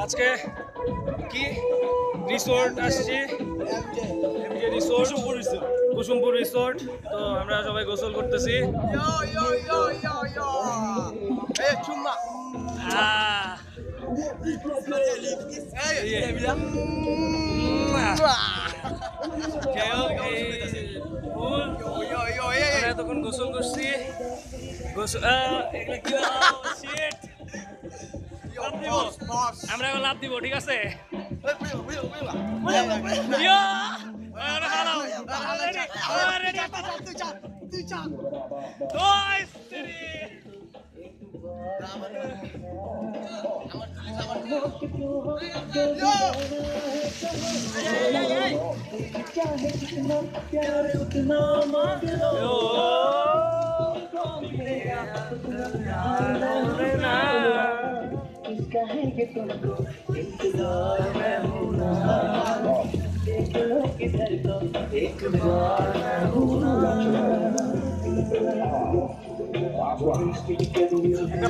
আজকে কি রিসোর্ট আসছি, এমজে রিসোর্ট, কুসুমপুর রিসোর্ট। তো আমরা সবাই গোসল করতেছি। এতক্ষণ গোসল করছি, আমরা এখন লাভ দিব, ঠিক আছে?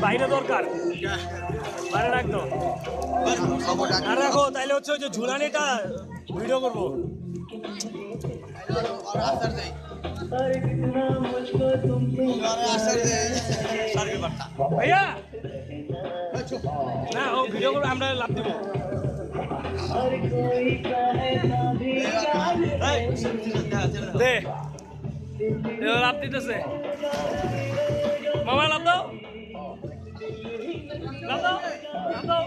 বাইরে দরকার, বাইরে রাখতো আর রাখো, তাইলে হচ্ছে ওই যে ঝুলানিটা ভিডিও করবো। ভাইয়া না, ও ভিডিও করবো, আমরা লাভ দিব। দে লাভ দিতেছে, মামা লাভ দাও, লাভ দাও, লাভ দাও।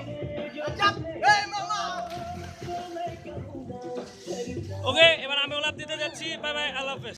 ওকে, এবার আমিও লাভ দিতে যাচ্ছি। বাই বাই, আল্লাহ হাফেজ।